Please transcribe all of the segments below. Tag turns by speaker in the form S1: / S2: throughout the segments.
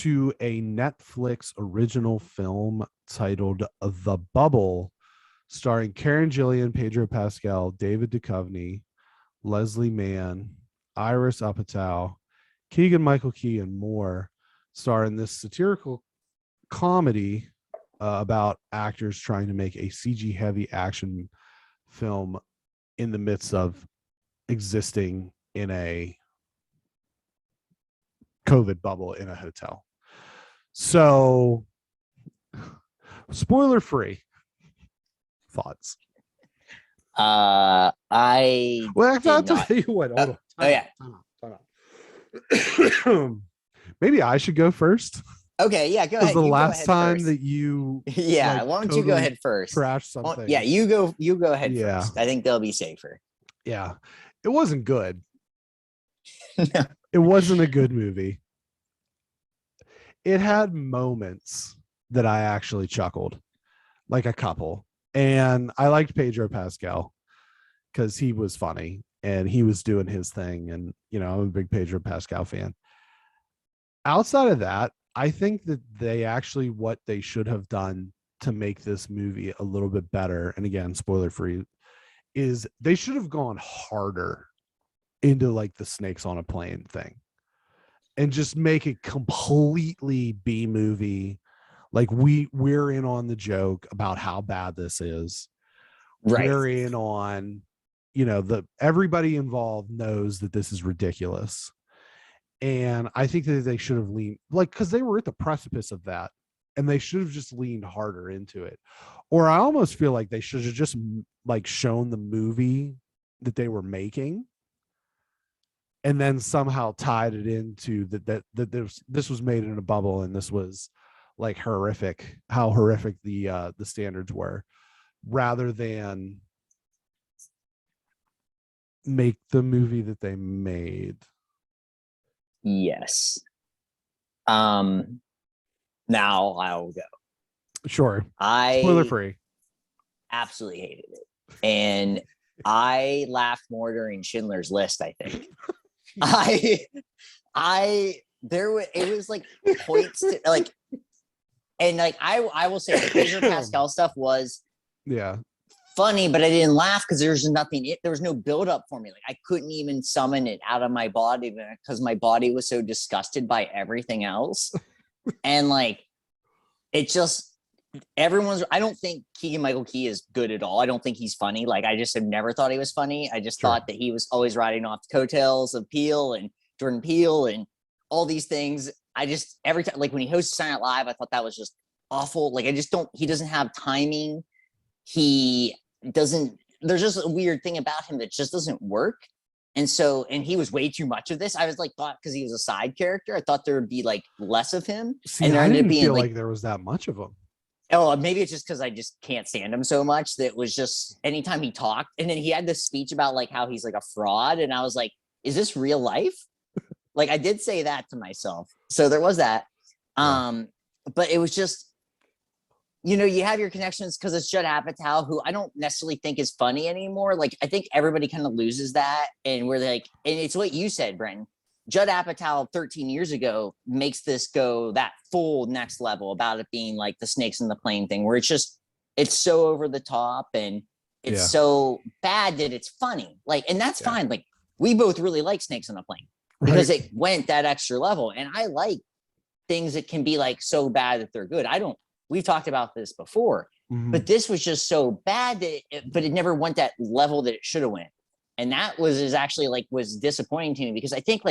S1: to a Netflix original film titled The Bubble, starring Karen Gillian, Pedro Pascal, David Duchovny, Leslie Mann, Iris Apatow, Keegan Michael Key, and more, star in this satirical comedy about actors trying to make a CG-heavy action film in the midst of existing in a COVID bubble in a hotel. So, spoiler-free thoughts.
S2: I
S1: have to tell you what. Hold on. Time out. Maybe I should go first.
S2: Okay, yeah, go ahead.
S1: The last time that you,
S2: why don't you go ahead first?
S1: Trash something.
S2: Yeah, you go ahead first. I think they'll be safer.
S1: Yeah, it wasn't good.
S2: No.
S1: It wasn't a good movie. It had moments that I actually chuckled, like a couple. And I liked Pedro Pascal because he was funny and he was doing his thing. And, I'm a big Pedro Pascal fan. Outside of that, I think that what they should have done to make this movie a little bit better, and again, spoiler free, is they should have gone harder into like the snakes on a plane thing and just make it completely B movie. Like we're in on the joke about how bad this is. Right. We're in on, everybody involved knows that this is ridiculous. And I think that they should have leaned, because they were at the precipice of that, and they should have just leaned harder into it. Or I almost feel like they should have just shown the movie that they were making, and then somehow tied it into that this was made in a bubble, and this was horrific, how horrific the standards were, rather than make the movie that they made.
S2: Yes. Now I'll go.
S1: Sure.
S2: I
S1: spoiler free.
S2: Absolutely hated it. And I laughed more during Schindler's List, I think. It was points to I will say the Pedro Pascal stuff was funny, but I didn't laugh because there was no build up for me. I couldn't even summon it out of my body because my body was so disgusted by everything else. And it just, I don't think Keegan Michael Key is good at all. I don't think he's funny. I just have never thought he was funny. I just thought that he was always riding off the coattails of Peele and Jordan Peele and all these things. Every time, when he hosted Saturday Night Live, I thought that was just awful. He doesn't have timing. There's just a weird thing about him that just doesn't work. And he was way too much of this. I was thought because he was a side character, I thought there would be less of him.
S1: See, and I didn't feel like there was that much of him.
S2: Oh, maybe it's just because I just can't stand him so much that was just anytime he talked. And then he had this speech about how he's a fraud. And I was like, is this real life? I did say that to myself. So there was that. But it was just, you have your connections because it's Judd Apatow, who I don't necessarily think is funny anymore. I think everybody kind of loses that. And we're and it's what you said, Brenton. Judd Apatow 13 years ago makes this go that full next level about it being the snakes in the plane thing, where it's so over the top and it's so bad that it's funny. And that's fine. We both really like Snakes on the Plane because it went that extra level. And I like things that can be so bad that they're good. We've talked about this before, but this was just so bad but it never went that level that it should have went. And that was disappointing to me because I think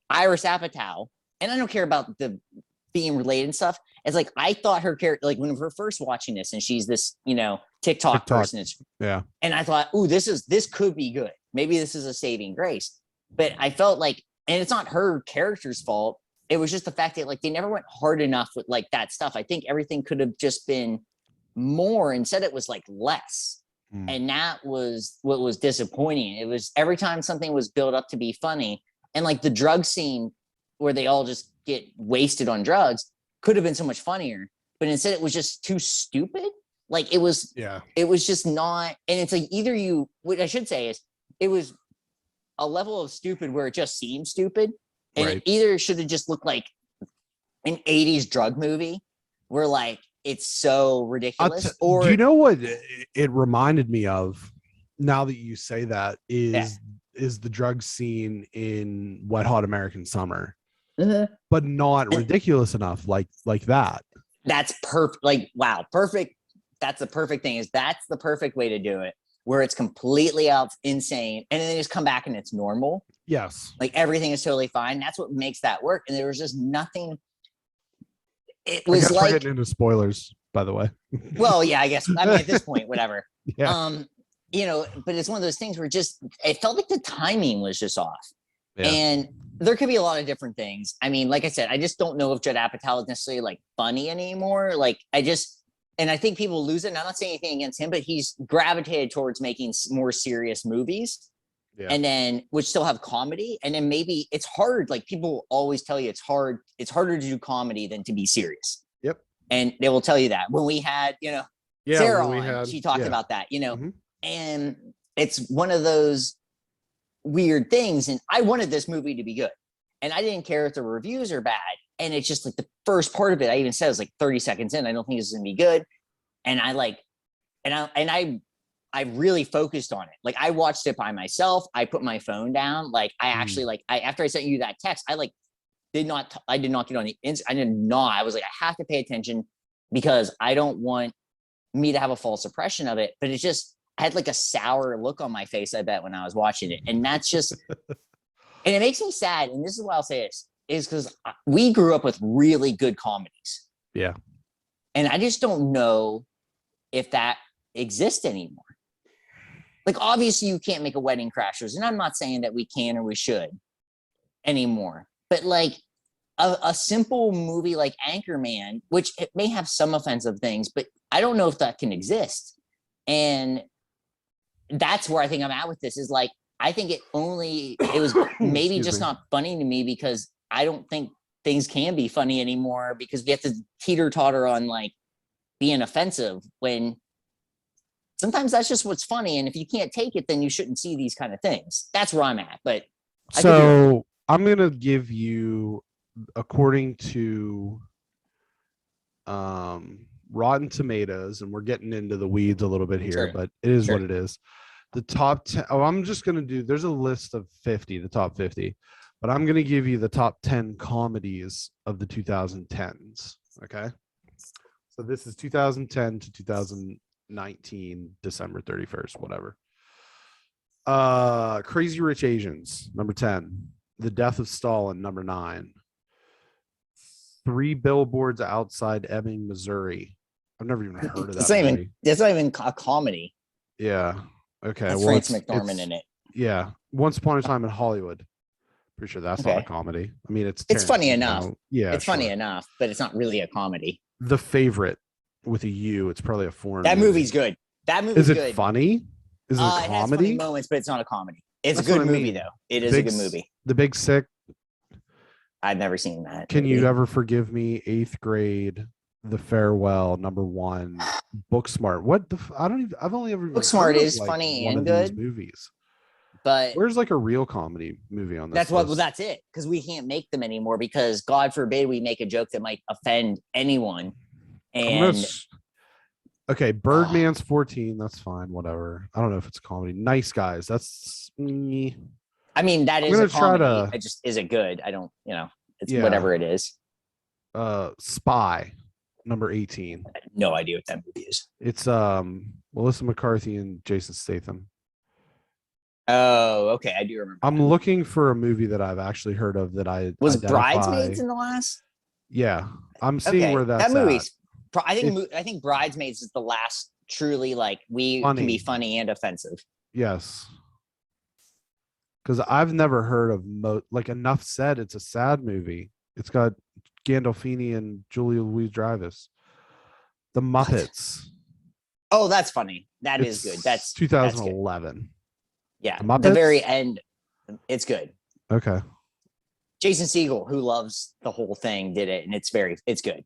S2: Iris Apatow, and I don't care about the being related and stuff. It's I thought her character, when we were first watching this and she's this, TikTok person. And I thought, ooh, this could be good. Maybe this is a saving grace. But I felt and it's not her character's fault. It was just the fact that they never went hard enough with that stuff. I think everything could have just been more. Instead, it was less. And that was what was disappointing. It was every time something was built up to be funny, and the drug scene where they all just get wasted on drugs could have been so much funnier. But instead, it was just too stupid. It was just not. And it's either what I should say is it was a level of stupid where it just seemed stupid. And it either should have just looked an 80s drug movie where like it's so ridiculous. Or
S1: do you know what it reminded me of? Now that you say that,
S2: Yeah.
S1: is the drug scene in Wet Hot American Summer,
S2: Mhm.
S1: but not ridiculous enough like that.
S2: That's perfect. Like, wow, perfect. That's the perfect thing. That's the perfect way to do it, where it's completely out insane, and then they just come back and it's normal.
S1: Yes,
S2: Like everything is totally fine. That's what makes that work. And there was just nothing. It
S1: I
S2: was
S1: guess we're
S2: like,
S1: getting into spoilers, by the way.
S2: well, yeah, I guess. I mean, at this point, whatever.
S1: Yeah.
S2: You know, but it's one of those things where just it felt like the timing was just off.
S1: Yeah.
S2: And there could be a lot of different things. I mean, like I said, I just don't know if Judd Apatow is necessarily like funny anymore. Like and I think people lose it. And I'm not saying anything against him, but he's gravitated towards making more serious movies.
S1: Yeah.
S2: And then which still have comedy. And then maybe it's hard. Like people always tell you it's hard. It's harder to do comedy than to be serious.
S1: Yep.
S2: And they will tell you that when we had, Sarah on, she talked about that,
S1: Mm-hmm.
S2: and it's one of those weird things. And I wanted this movie to be good, and I didn't care if the reviews are bad. And it's just like the first part of it, I even said, was like 30 seconds in, I don't think this is gonna be good. And I really focused on it. Like I watched it by myself. I put my phone down. Like I actually after I sent you that text, I did not get on the I did not. I was like, I have to pay attention because I don't want me to have a false impression of it. But it's just, I had like a sour look on my face, I bet, when I was watching it. And that's just, and it makes me sad. And this is why I'll say this, is because we grew up with really good comedies.
S1: Yeah.
S2: And I just don't know if that exists anymore. Like, obviously you can't make a Wedding Crashers. And I'm not saying that we can or we should anymore. But like a simple movie like Anchorman, which it may have some offensive things, but I don't know if that can exist. And that's where I think I'm at with this, is like, I think it was maybe just not funny to me because I don't think things can be funny anymore because we have to teeter-totter on like being offensive when sometimes that's just what's funny. And if you can't take it, then you shouldn't see these kind of things. That's where I'm at. But
S1: so I'm going to give you, according to Rotten Tomatoes, and we're getting into the weeds a little bit here,
S2: Sure.
S1: but it is what it is. The top 10. Oh, I'm just going to do, there's a list of 50, the top 50, but I'm going to give you the top 10 comedies of the 2010s. Okay. So this is 2010 to 2019, December 31st, whatever. Crazy Rich Asians, number 10. The Death of Stalin, number 9. 3 Billboards Outside Ebbing, Missouri. I've never even heard of that movie.
S2: That's not even a comedy.
S1: Yeah. Okay.
S2: That's Frances McDormand in it.
S1: Yeah. Once Upon a Time in Hollywood. Pretty sure that's not a comedy. I mean, it's
S2: funny enough.
S1: Yeah.
S2: It's funny enough, but it's not really a comedy.
S1: The Favorite with a U. It's probably a foreign
S2: That movie's good. That movie's good.
S1: Is it funny? Is it a comedy?
S2: It has funny moments, but it's not a comedy. It's a good movie, though. It is a good movie.
S1: The Big Sick.
S2: I've never seen that.
S1: Can you ever forgive me? 8th Grade. The Farewell, number 1. Booksmart. What the? I don't even. I've only ever.
S2: Booksmart is funny and good.
S1: Movies.
S2: But
S1: where's like a real comedy movie on this?
S2: That's what. Well, that's it. Because we can't make them anymore. Because God forbid we make a joke that might offend anyone. And
S1: okay, Birdman's 14. That's fine. Whatever. I don't know if it's a comedy. Nice Guys. That's.
S2: I mean, that is a comedy. It just, is it good? I don't. It's whatever it is.
S1: Spy, number 18.
S2: I have no idea what that movie is.
S1: It's Melissa McCarthy and Jason Statham.
S2: Oh, okay. I do remember.
S1: I'm looking for a movie that I've actually heard of that I
S2: was Bridesmaids in the last.
S1: Yeah, I'm seeing where that's
S2: that movie's. I think Bridesmaids is the last truly like can be funny and offensive.
S1: Yes, because I've never heard of like Enough Said. It's a sad movie. It's got Gandolfini and Julia Louis-Dreyfus. The Muppets.
S2: Oh, that's funny. It's good. That's
S1: 2011.
S2: Yeah, the very end. It's good.
S1: Okay.
S2: Jason Segel, who loves the whole thing, did it, and it's good.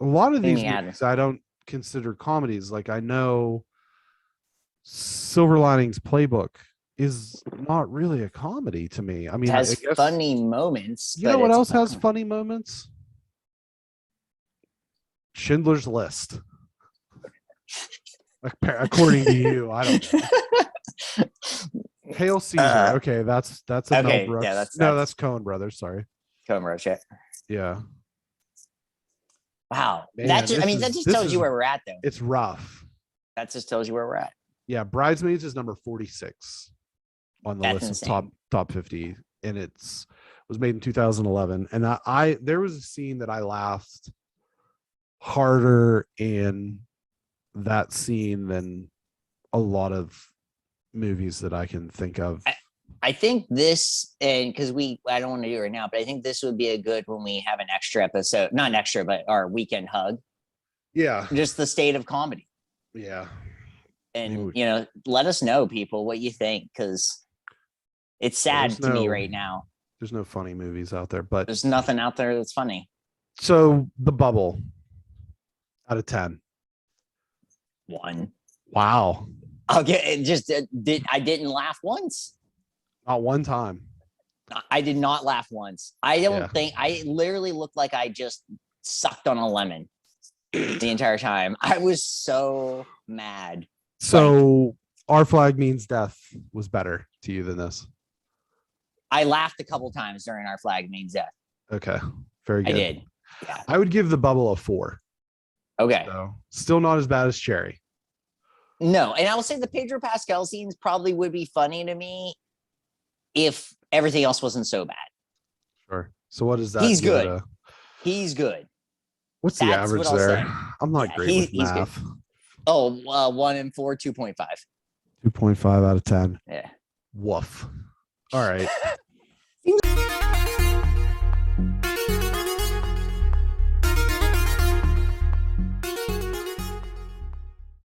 S1: A lot of these movies I don't consider comedies. Like I know Silver Linings Playbook is not really a comedy to me. I mean,
S2: It has
S1: I guess,
S2: funny moments.
S1: you know what
S2: it's
S1: else has
S2: not-
S1: funny moments? Schindler's List. According to you, I don't know. Hail Caesar. Okay, that's a
S2: okay,
S1: Mel Brooks.
S2: yeah,
S1: that's
S2: that's
S1: Coen Brothers. Sorry.
S2: Coen Brothers, yeah.
S1: Yeah.
S2: Wow.
S1: Man,
S2: that just
S1: this
S2: tells
S1: is-
S2: you where we're at, though.
S1: It's rough.
S2: That just tells you where we're at.
S1: Yeah, Bridesmaids is number 46 on the
S2: That's
S1: list
S2: insane.
S1: of top 50, and was made in 2011. And I there was a scene that I laughed harder in that scene than a lot of movies that I can think of.
S2: I think this, and because I don't want to do it right now, but I think this would be a good when we have an extra episode, not an extra, but our weekend hug,
S1: Yeah.
S2: just the state of comedy.
S1: Yeah.
S2: And, let us know, people, what you think, because it's sad
S1: There's
S2: to me
S1: no-
S2: right now.
S1: There's no funny movies out there, but
S2: There's nothing out there that's funny.
S1: so The Bubble out of 10.
S2: 1.
S1: Wow.
S2: I'll get it. I didn't laugh once.
S1: Not one time.
S2: I did not laugh once. I don't
S1: Yeah.
S2: think I literally looked like I just sucked on a lemon the entire time. I was so mad.
S1: So Our Flag Means Death was better to you than this.
S2: I laughed a couple times during Our Flag Means Death.
S1: Okay. Very
S2: I
S1: good.
S2: did. Yeah.
S1: I would give The Bubble a 4.
S2: Okay.
S1: So still not as bad as Cherry.
S2: No, and I will say the Pedro Pascal scenes probably would be funny to me if everything else wasn't so bad.
S1: Sure. So what is that?
S2: He's
S1: give it
S2: good. He's good.
S1: What's the
S2: That's
S1: average
S2: what I'll
S1: there?
S2: say.
S1: I'm not
S2: Yeah,
S1: great with
S2: he's good.
S1: math.
S2: Oh, 1 and 4, 2.5.
S1: 2.5 out of 10.
S2: Yeah.
S1: Woof. All right.